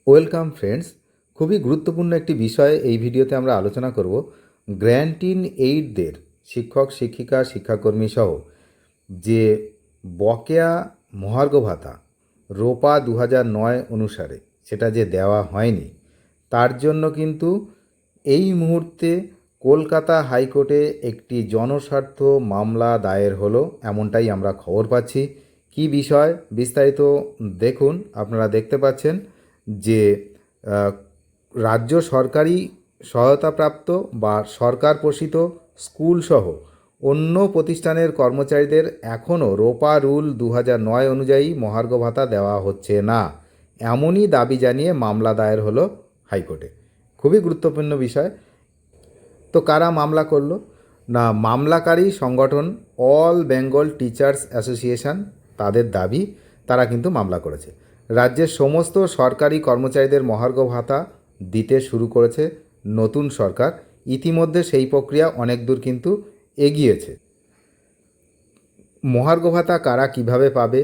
Welcome friends, খুবই গুরুত্বপূর্ণ একটি বিষয় এই ভিডিওতে আমরা আলোচনা করব। গ্র্যান্ট ইন এইডদের শিক্ষক শিক্ষিকা শিক্ষাকর্মী সহ যে বকেয়া মহার্ঘ ভাতা রোপা 2009 অনুসারে সেটা যে দেওয়া হয়নি, তার জন্য কিন্তু এই মুহূর্তে কলকাতা হাইকোর্টে একটি জনস্বার্থ মামলা দায়ের হলো, এমনটাই আমরা খবর পাচ্ছি। কি বিষয় বিস্তারিত দেখুন। আপনারা দেখতে পাচ্ছেন যে রাজ্য সরকারি সহায়তাপ্রাপ্ত বা সরকার পোষিত স্কুলসহ অন্য প্রতিষ্ঠানের কর্মচারীদের এখনও রোপা রুল 2009 অনুযায়ী মহার্ঘ ভাতা দেওয়া হচ্ছে না, এমনই দাবি জানিয়ে মামলা দায়ের হলো হাইকোর্টে। খুবই গুরুত্বপূর্ণ বিষয়। তো কারা মামলা করলো? না, মামলাকারী সংগঠন অল বেঙ্গল টিচার্স অ্যাসোসিয়েশন, তাদের দাবি তারা কিন্তু মামলা করেছে। রাজ্যের সমস্ত সরকারি কর্মচারীদের মহার্ঘ ভাতা দিতে শুরু করেছে নতুন সরকার। ইতিমধ্যে সেই প্রক্রিয়া অনেক দূর কিন্তু এগিয়েছে। মহার্ঘ ভাতা কারা কিভাবে পাবে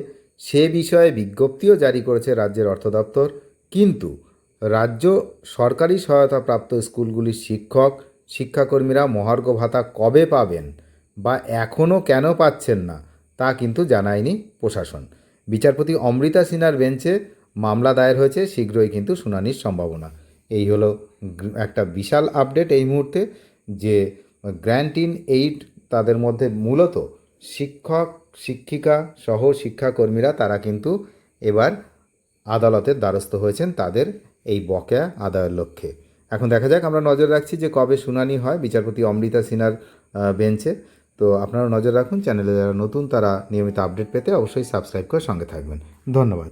সে বিষয়ে বিজ্ঞপ্তিও জারি করেছে রাজ্যের অর্থ দপ্তর। কিন্তু রাজ্য সরকারি সহায়তাপ্রাপ্ত স্কুলগুলির শিক্ষক শিক্ষাকর্মীরা মহার্ঘ ভাতা কবে পাবেন বা এখনও কেন পাচ্ছেন না তা কিন্তু জানায়নি প্রশাসন। বিচারপতি অমৃতা সিনহার বেঞ্চে মামলা দায়ের হয়েছে, শীঘ্রই কিন্তু শুনানির সম্ভাবনা। এই হলো একটা বিশাল আপডেট এই মুহূর্তে, যে গ্র্যান্ট ইন এইড তাদের মধ্যে মূলত শিক্ষক শিক্ষিকা সহ শিক্ষাকর্মীরা তারা কিন্তু এবার আদালতের দ্বারস্থ হয়েছেন তাদের এই বকেয়া আদায়ের লক্ষ্যে। এখন দেখা যাক, আমরা নজর রাখছি যে কবে শুনানি হয় বিচারপতি অমৃতা সিনহার বেঞ্চে। তো আপনারা নজর রাখুন। চ্যানেলে যারা নতুন তারা নিয়মিত আপডেট পেতে অবশ্যই সাবস্ক্রাইব করে সঙ্গে থাকবেন। ধন্যবাদ।